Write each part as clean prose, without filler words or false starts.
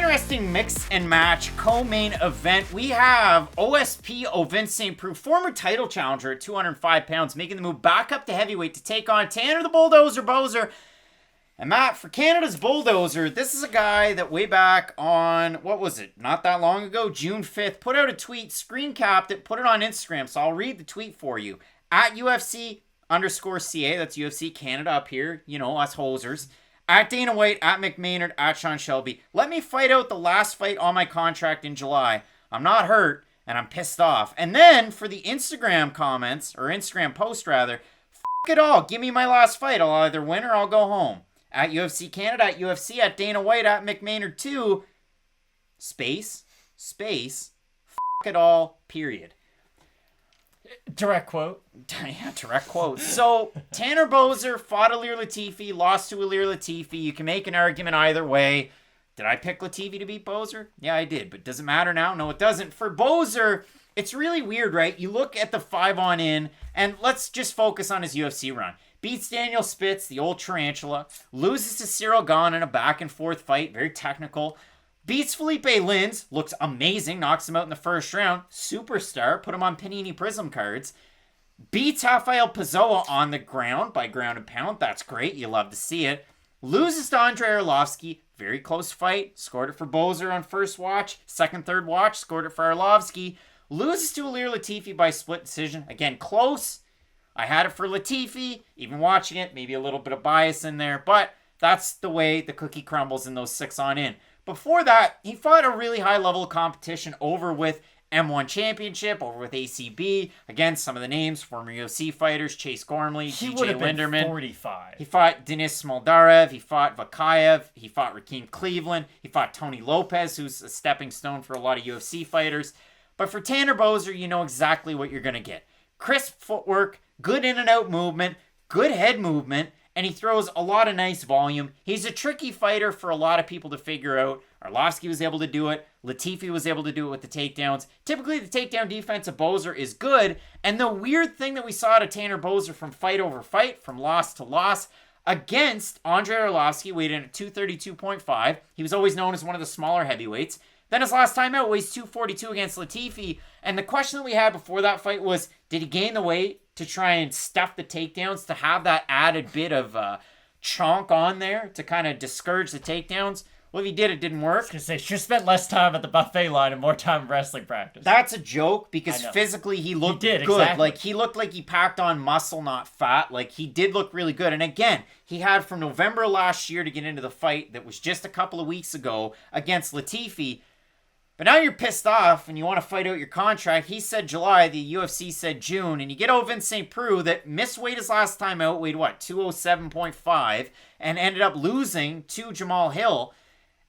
interesting mix and match co-main event. We have OSP Ovince St. Preux, former title challenger at 205 pounds, making the move back up to heavyweight to take on Tanner the Bulldozer Boser. And Matt, for Canada's Bulldozer, this is a guy that way back on, what was it, not that long ago, June 5th, put out a tweet, screen capped it, put it on Instagram, so I'll read the tweet for you. At UFC_CA, that's UFC Canada up here, you know, us hosers. At Dana White, at McMaynard, at Sean Shelby. Let me fight out the last fight on my contract in July. I'm not hurt, and I'm pissed off. And then, for the Instagram comments, or Instagram post rather, f*** it all. Give me my last fight. I'll either win or I'll go home. At UFC Canada, at UFC, at Dana White, at McMaynard 2, space, f*** it all, period. Direct quote. Yeah, direct quote. So, Tanner Boser fought Ilir Latifi, lost to Ilir Latifi. You can make an argument either way. Did I pick Latifi to beat Boser? Yeah, I did. But does it matter now? No, it doesn't. For Boser, it's really weird, right? You look at the 5-on-in, and let's just focus on his UFC run. Beats Daniel Spitz, the old tarantula. Loses to Cyril Gahn in a back-and-forth fight. Very technical. Beats Felipe Lins, looks amazing, knocks him out in the first round. Superstar, put him on Panini Prism cards. Beats Rafael Pessoa on the ground by ground and pound. That's great, you love to see it. Loses to Andrei Arlovsky, very close fight. Scored it for Boser on first watch. Second, third watch, scored it for Arlovsky. Loses to Ilir Latifi by split decision. Again, close. I had it for Latifi, even watching it, maybe a little bit of bias in there, but that's the way the cookie crumbles in those 6-on-in. Before that, he fought a really high level of competition over with M1 Championship, over with ACB, against some of the names, former UFC fighters, Chase Gormley, DJ Linderman. 45. He fought Denis Smoldarev, he fought Vakayev, he fought Rakeem Cleveland, he fought Tony Lopez, who's a stepping stone for a lot of UFC fighters. But for Tanner Boser, you know exactly what you're going to get. Crisp footwork, good in and out movement, good head movement, and he throws a lot of nice volume. He's a tricky fighter for a lot of people to figure out. Arlovsky was able to do it. Latifi was able to do it with the takedowns. Typically, the takedown defense of Boser is good. And the weird thing that we saw out of Tanner Boser from fight over fight, from loss to loss, against Andrei Arlovsky, weighed in at 232.5. He was always known as one of the smaller heavyweights. Then his last time out weighs 242 against Latifi. And the question that we had before that fight was, did he gain the weight to try and stuff the takedowns, to have that added bit of chonk on there to kind of discourage the takedowns? Well, if he did, it didn't work. I was going to say, should have spent less time at the buffet line and more time in wrestling practice. That's a joke, because physically he looked good. Exactly. Like, he looked like he packed on muscle, not fat. Like, he did look really good. And again, he had from November last year to get into the fight that was just a couple of weeks ago against Latifi. But now you're pissed off and you want to fight out your contract. He said July, the UFC said June, and you get Ovince St. Preux that missed weight his last time out, weighed 207.5, and ended up losing to Jamal Hill.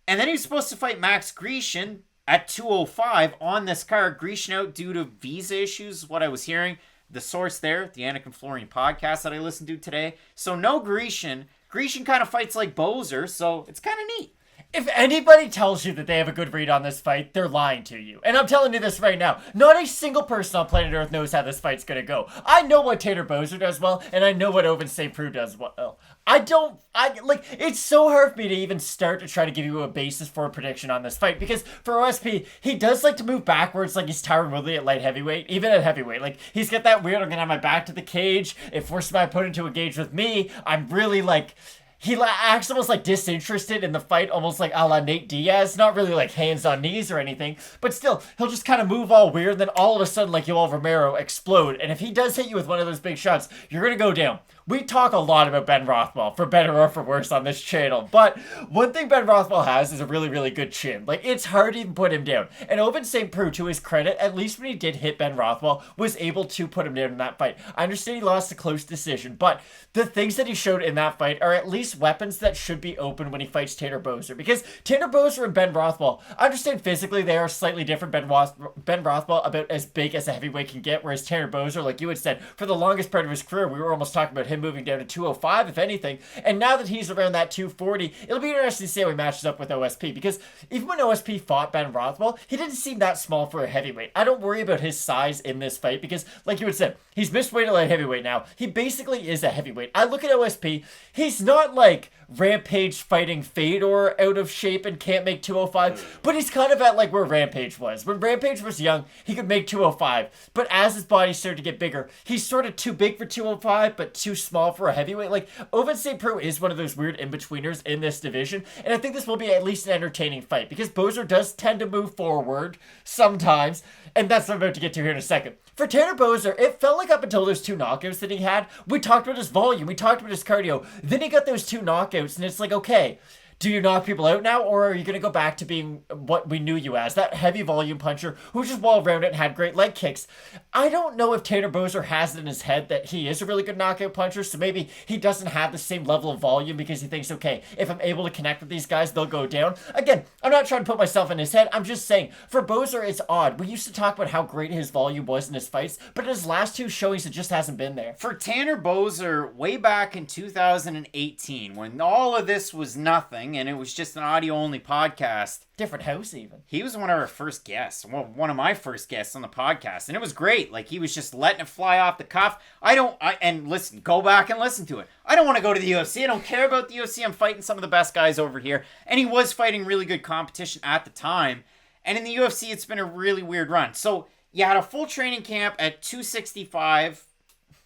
And then he was supposed to fight Max Grecian at 205 on this card. Grecian out due to visa issues, what I was hearing. The source there, the Anik and Florian podcast that I listened to today. So no Grecian. Grecian kind of fights like Boser, so it's kind of neat. If anybody tells you that they have a good read on this fight, they're lying to you. And I'm telling you this right now. Not a single person on planet Earth knows how this fight's gonna go. I know what Tanner Boser does well, and I know what Ovince St. Preux does well. It's so hard for me to even start to try to give you a basis for a prediction on this fight, because for OSP, he does like to move backwards like he's Tyron Woodley at light heavyweight, even at heavyweight. Like, he's got that weird, I'm gonna have my back to the cage. If forcing my opponent to engage with me, I'm really like... He acts almost like disinterested in the fight, almost like a la Nate Diaz. Not really like hands on knees or anything, but still, he'll just kind of move all weird, and then all of a sudden, like Yoel Romero, explode. And if he does hit you with one of those big shots, you're going to go down. We talk a lot about Ben Rothwell, for better or for worse, on this channel. But one thing Ben Rothwell has is a really, really good chin. Like, it's hard to even put him down. And Ovince St. Preux, to his credit, at least when he did hit Ben Rothwell, was able to put him down in that fight. I understand he lost a close decision, but the things that he showed in that fight are at least weapons that should be open when he fights Tanner Boser. Because Tanner Boser and Ben Rothwell, I understand physically they are slightly different. Ben Rothwell about as big as a heavyweight can get, whereas Tanner Boser, like you had said, for the longest part of his career, we were almost talking about him moving down to 205, if anything. And now that he's around that 240, it'll be interesting to see how he matches up with OSP. Because even when OSP fought Ben Rothwell, he didn't seem that small for a heavyweight. I don't worry about his size in this fight because, like you had said, he's missed weight at light heavyweight now. He basically is a heavyweight. I look at OSP, he's not like Rampage fighting Fedor out of shape and can't make 205. But he's kind of at like where Rampage was. When Rampage was young, he could make 205. But as his body started to get bigger, he's sort of too big for 205, but too small for a heavyweight. Like, Ovince St. Preux is one of those weird in-betweeners in this division. And I think this will be at least an entertaining fight because Boser does tend to move forward sometimes. And that's what I'm about to get to here in a second. For Tanner Boser, it felt like up until those 2 knockouts that he had, we talked about his volume, we talked about his cardio. Then he got those 2 knockouts, and it's like, okay, do you knock people out now, or are you going to go back to being what we knew you as, that heavy volume puncher who was just well-rounded and had great leg kicks? I don't know if Tanner Boser has it in his head that he is a really good knockout puncher, so maybe he doesn't have the same level of volume because he thinks, okay, if I'm able to connect with these guys, they'll go down. Again, I'm not trying to put myself in his head, I'm just saying, for Boser, it's odd. We used to talk about how great his volume was in his fights, but in his last 2 showings, it just hasn't been there. For Tanner Boser, way back in 2018, when all of this was nothing, and it was just an audio-only podcast. Different house, even. He was one of our first guests. Well, one of my first guests on the podcast. And it was great. Like, he was just letting it fly off the cuff. And listen, go back and listen to it. I don't want to go to the UFC. I don't care about the UFC. I'm fighting some of the best guys over here. And he was fighting really good competition at the time. And in the UFC, it's been a really weird run. So, you had a full training camp at 265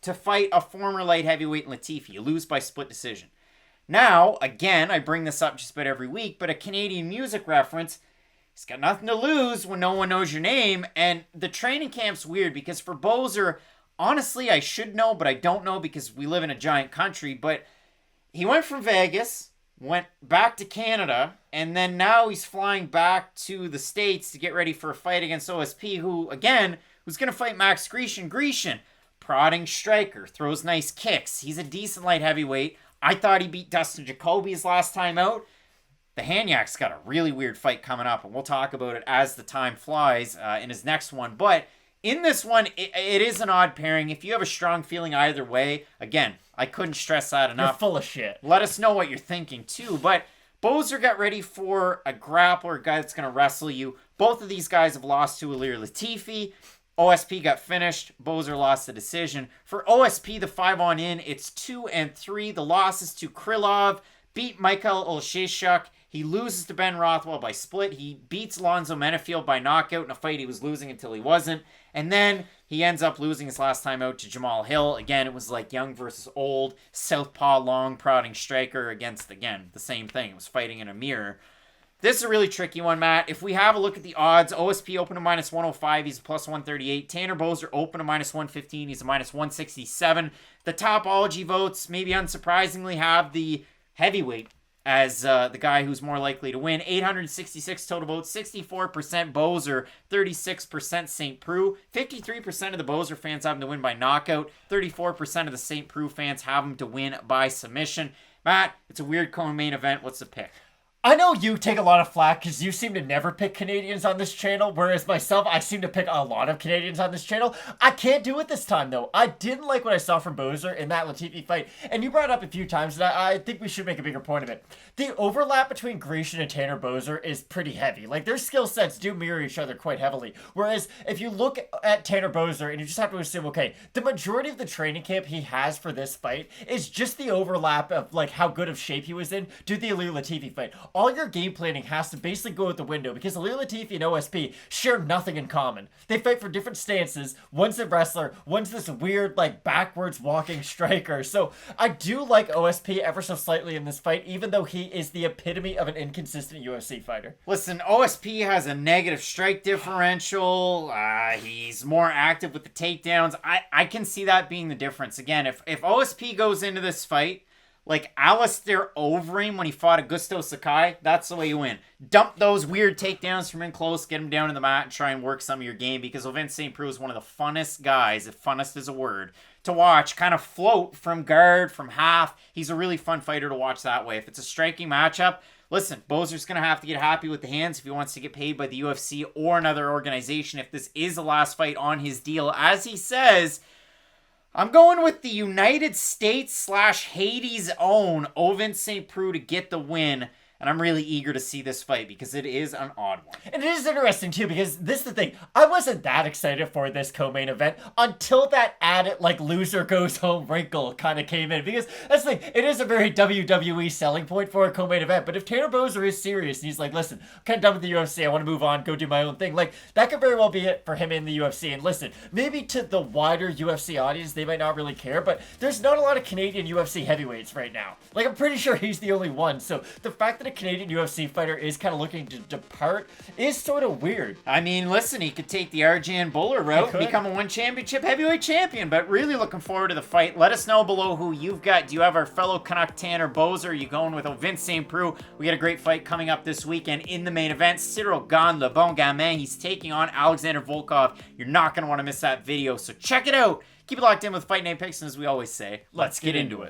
to fight a former light heavyweight Latifi. You lose by split decision. Now, again, I bring this up just about every week, but a Canadian music reference, he's got nothing to lose when no one knows your name, and the training camp's weird because for Boser, honestly, I should know, but I don't know because we live in a giant country, but he went from Vegas, went back to Canada, and then now he's flying back to the States to get ready for a fight against OSP, who, again, who's going to fight Max Grecian. Grecian, prodding striker, throws nice kicks. He's a decent light heavyweight. I thought he beat Dustin Jacoby his last time out. The Hanyak's got a really weird fight coming up, and we'll talk about it as the time flies in his next one. But in this one, it is an odd pairing. If you have a strong feeling either way, again, I couldn't stress that enough. You're full of shit. Let us know what you're thinking, too. But Boser got ready for a grappler, a guy that's going to wrestle you. Both of these guys have lost to Ilir Latifi. OSP got finished. Boser lost the decision. For OSP, the 5-on-in, it's 2-3. The losses to Krylov, beat Michael Olszewczuk. He loses to Ben Rothwell by split. He beats Lonzo Menefield by knockout in a fight he was losing until he wasn't. And then he ends up losing his last time out to Jamal Hill. Again, it was like young versus old. Southpaw, long, prodding striker against, again, the same thing. It was fighting in a mirror. This is a really tricky one, Matt. If we have a look at the odds, OSP open to -105, he's a +138. Tanner Boser open to -115, he's a -167. The Topology votes, maybe unsurprisingly, have the heavyweight as the guy who's more likely to win. 866 total votes, 64% Boser, 36% St. Preux. 53% of the Boser fans have him to win by knockout. 34% of the St. Preux fans have him to win by submission. Matt, it's a weird co-main event. What's the pick? I know you take a lot of flack because you seem to never pick Canadians on this channel, whereas myself, I seem to pick a lot of Canadians on this channel. I can't do it this time, though. I didn't like what I saw from Boser in that Latifi fight, and you brought it up a few times, and I think we should make a bigger point of it. The overlap between Grecian and Tanner Boser is pretty heavy. Like, their skill sets do mirror each other quite heavily, whereas if you look at Tanner Boser, and you just have to assume, okay, the majority of the training camp he has for this fight is just the overlap of, like, how good of shape he was in to the Ilir Latifi fight. All your game planning has to basically go out the window because Ilir Latifi and OSP share nothing in common. They fight for different stances. One's a wrestler, one's this weird, like, backwards walking striker. So I do like OSP ever so slightly in this fight, even though he is the epitome of an inconsistent UFC fighter. Listen, OSP has a negative strike differential. He's more active with the takedowns. I can see that being the difference. Again, if OSP goes into this fight like Alistair Overeem when he fought Augusto Sakai, that's the way you win. Dump those weird takedowns from in close, get him down to the mat, and try and work some of your game, because Ovince St. Preux is one of the funnest guys, if funnest is a word, to watch, kind of float from guard, from half. He's a really fun fighter to watch that way. If it's a striking matchup, listen, Boser's going to have to get happy with the hands if he wants to get paid by the UFC or another organization if this is the last fight on his deal. As he says, I'm going with the United States / Hades' own Ovince St. Preux to get the win. and I'm really eager to see this fight because it is an odd one. And it is interesting too because this is the thing. I wasn't that excited for this co-main event until that added like loser goes home wrinkle kind of came in, because that's the thing. It is a very WWE selling point for a co-main event. But if Tanner Boser is serious and he's like, listen, I'm kind of done with the UFC. I want to move on, go do my own thing. Like that could very well be it for him in the UFC. And listen, maybe to the wider UFC audience, they might not really care, but there's not a lot of Canadian UFC heavyweights right now. Like I'm pretty sure he's the only one. So the fact that a Canadian UFC fighter is kind of looking to depart is sort of weird. I mean, listen, he could take the Arjan Buller route and could. become a one championship heavyweight champion, but really looking forward to the fight. Let us know below who you've got. Do you have our fellow Canuck Tanner Boser? Are you going with Vince St. Preux? We got a great fight coming up this weekend in the main event. Cyril Gane, Le Bon Gamin, he's taking on Alexander Volkov. You're not going to want to miss that video, so check it out. Keep it locked in with Fight Night Picks, and as we always say, let's get into it.